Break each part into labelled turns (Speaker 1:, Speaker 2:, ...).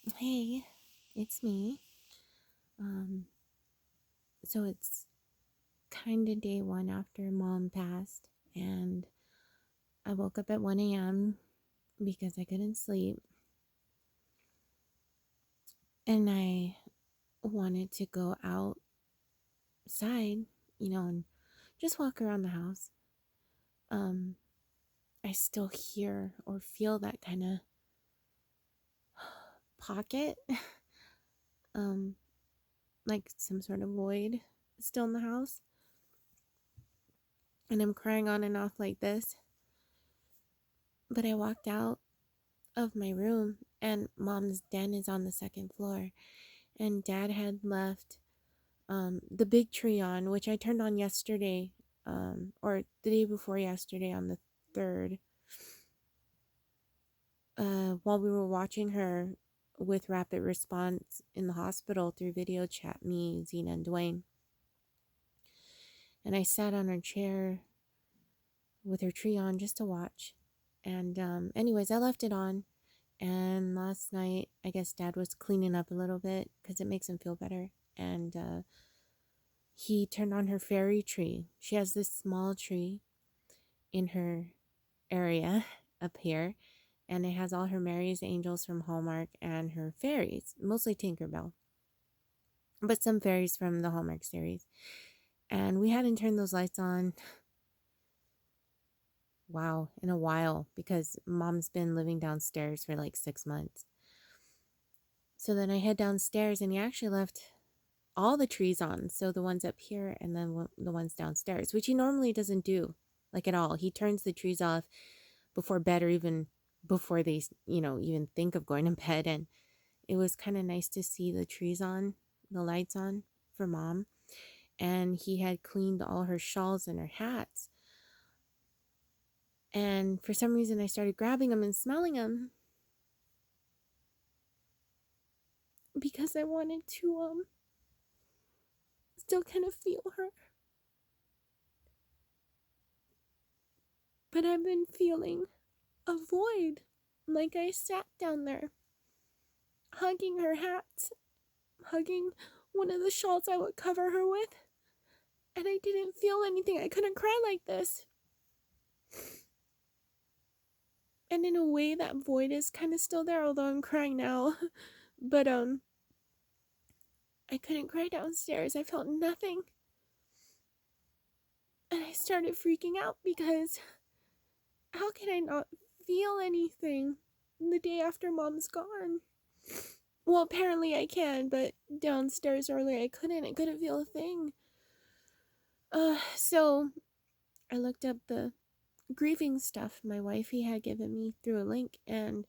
Speaker 1: Hey, it's me. Um, so it's kind of day one after mom passed, and I woke up at 1 a.m. because I couldn't sleep, and I wanted to go outside, and just walk around the house. Um, I still hear or feel that kind of pocket, um, like some sort of void still in the house, and I'm crying on and off like this. But I walked out of my room, and mom's den is on the second floor, and dad had left the big tree on, which I turned on yesterday, or the day before yesterday on the 3rd, while we were watching her with rapid response in the hospital through video chat, me, Zena, and Dwayne. And I sat on her chair with her tree on just to watch. And anyways, I left it on. And last night, I guess dad was cleaning up a little bit because it makes him feel better. And he turned on her fairy tree. She has this small tree in her area up here, and it has all her Mary's angels from Hallmark and her fairies, mostly Tinkerbell, but some fairies from the Hallmark series. And we hadn't turned those lights on, wow, in a while, because mom's been living downstairs for like 6 months. So then I head downstairs, and he actually left all the trees on. So the ones up here and then the ones downstairs, which he normally doesn't do, like, at all. He turns the trees off before bed, or even before they, even think of going to bed. And it was kind of nice to see the trees on, the lights on for mom. And he had cleaned all her shawls and her hats. And for some reason, I started grabbing them and smelling them because I wanted to still kind of feel her. But I've been feeling a void, like I sat down there hugging her hat, hugging one of the shawls I would cover her with, and I didn't feel anything. I couldn't cry like this. And in a way, that void is kind of still there, although I'm crying now. But I couldn't cry downstairs. I felt nothing. And I started freaking out because how can I not feel anything the day after mom's gone? Well, apparently I can, but downstairs earlier I couldn't. I couldn't feel a thing. So I looked up the grieving stuff my wifey had given me through a link, and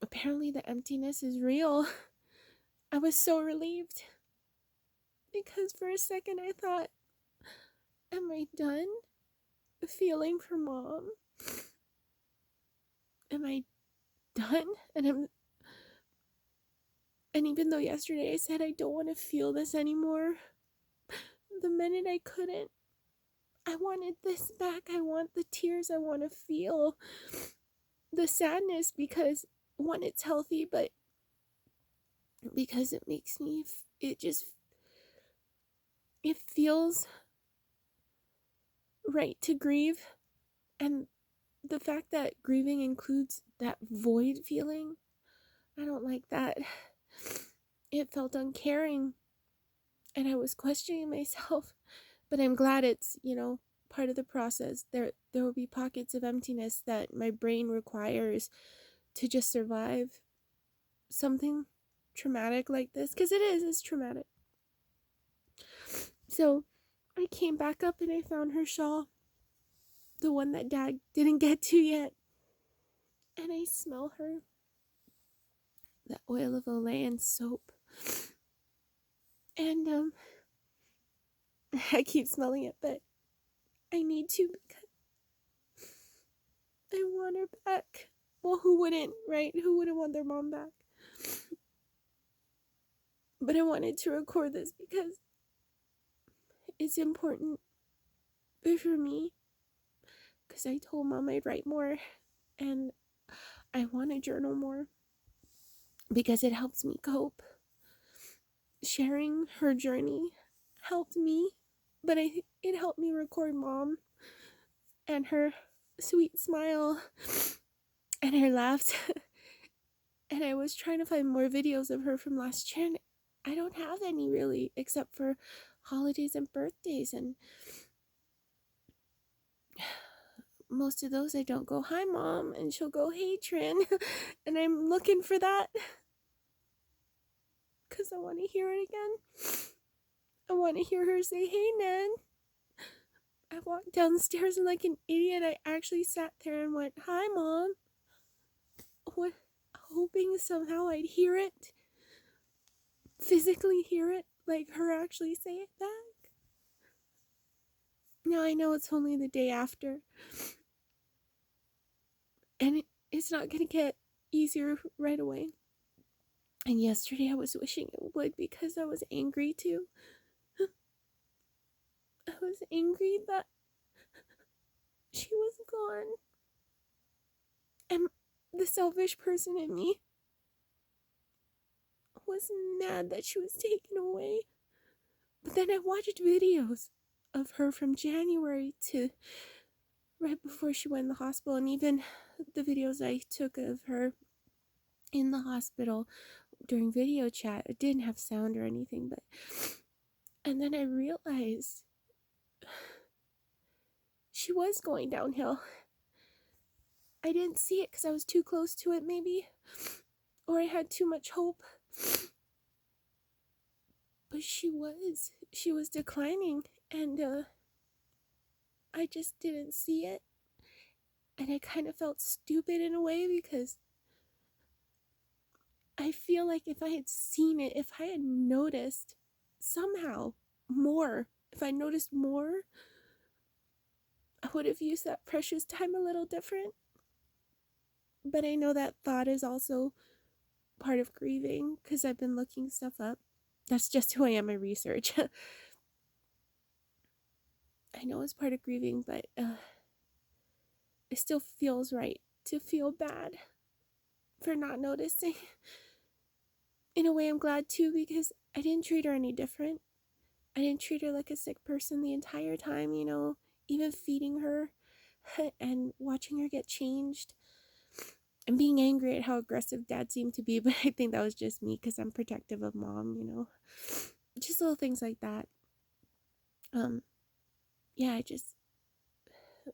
Speaker 1: apparently the emptiness is real. I was so relieved because for a second I thought, am I done feeling for mom? Am I done? And even though yesterday I said I don't want to feel this anymore, the minute I couldn't, I wanted this back. I want the tears. I want to feel the sadness because, one, it's healthy, but because it makes me, it feels right to grieve. And the fact that grieving includes that void feeling, I don't like that. It felt uncaring, and I was questioning myself, but I'm glad it's, part of the process. There will be pockets of emptiness that my brain requires to just survive something traumatic like this, because it's traumatic. So I came back up and I found her shawl, the one that dad didn't get to yet, and I smell her, the oil of Olay and soap, and I keep smelling it, but I need to because I want her back. Well, who wouldn't, right? Who wouldn't want their mom back? But I wanted to record this because it's important for me, because I told mom I'd write more, and I want to journal more. because it helps me cope. Sharing her journey helped me, but it helped me record Mom and her sweet smile and her laughs. And I was trying to find more videos of her from last year, and I don't have any really, except for holidays and birthdays, and most of those I don't go, "Hi, Mom," and she'll go, "Hey, Trin," and I'm looking for that because I want to hear it again. I want to hear her say, "Hey, Nan." I walked downstairs and like an idiot, I actually sat there and went, "Hi, Mom," what, hoping somehow I'd hear it, physically hear it, like her actually say it back. Now I know it's only the day after, and it's not going to get easier right away. And yesterday I was wishing it would because I was angry too. I was angry that she was gone. And the selfish person in me was mad that she was taken away. But then I watched videos of her from January to right before she went in the hospital, and even the videos I took of her in the hospital during video chat. It didn't have sound or anything, but and then I realized she was going downhill. I didn't see it because I was too close to it, maybe, or I had too much hope. But she was declining, and I just didn't see it. And I kind of felt stupid in a way because I feel like if I had seen it, if I had noticed somehow more, if I noticed more, I would have used that precious time a little different. But I know that thought is also part of grieving because I've been looking stuff up. That's just who I am in research. I know it's part of grieving, but it still feels right to feel bad for not noticing. In a way, I'm glad too because I didn't treat her any different. I didn't treat her like a sick person the entire time, even feeding her and watching her get changed and being angry at how aggressive Dad seemed to be. But I think that was just me because I'm protective of Mom, just little things like that. Yeah,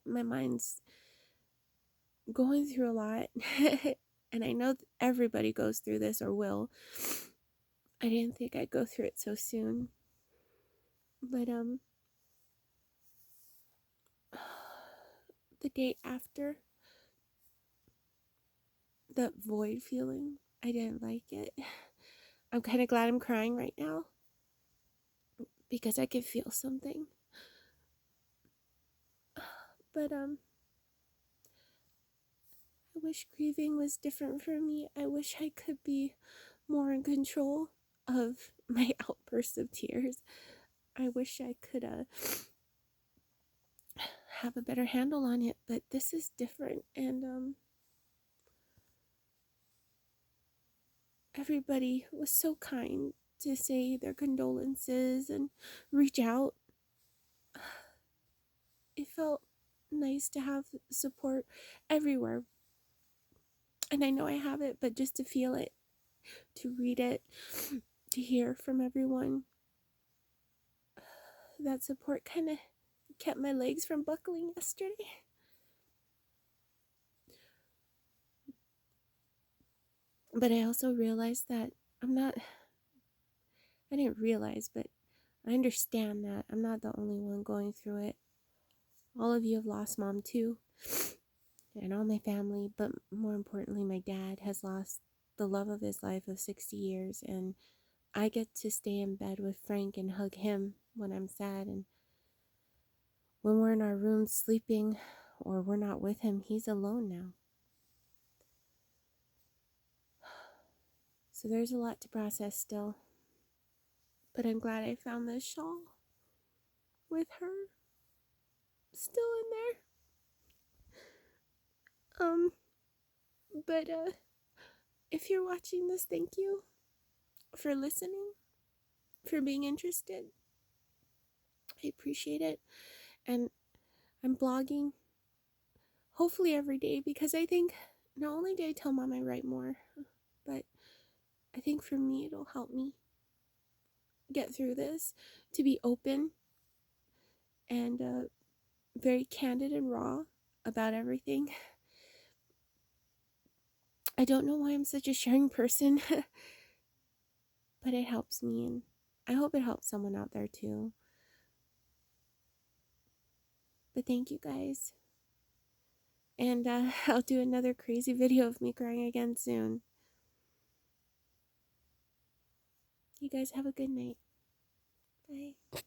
Speaker 1: my mind's going through a lot. And I know everybody goes through this or will. I didn't think I'd go through it so soon. But the day after, that void feeling, I didn't like it. I'm kind of glad I'm crying right now because I could feel something. But I wish grieving was different for me. I wish I could be more in control of my outbursts of tears. I wish I could have a better handle on it, but this is different. And everybody was so kind to say their condolences and reach out. It felt nice to have support everywhere. And I know I have it, but just to feel it, to read it, to hear from everyone, that support kind of kept my legs from buckling yesterday. But I also realized that I didn't realize, but I understand that I'm not the only one going through it. All of you have lost Mom too, and all my family, but more importantly, my dad has lost the love of his life of 60 years, and I get to stay in bed with Frank and hug him when I'm sad, and when we're in our rooms sleeping or we're not with him, he's alone now. So there's a lot to process still, but I'm glad I found this shawl with her still in there. But if you're watching this, thank you for listening, for being interested. I appreciate it. And I'm blogging hopefully every day, because I think not only do I tell Mom I write more, but I think for me it'll help me get through this, to be open and very candid and raw about everything. I don't know why I'm such a sharing person, but it helps me, and I hope it helps someone out there too. But thank you guys. And I'll do another crazy video of me crying again soon. You guys have a good night. Bye.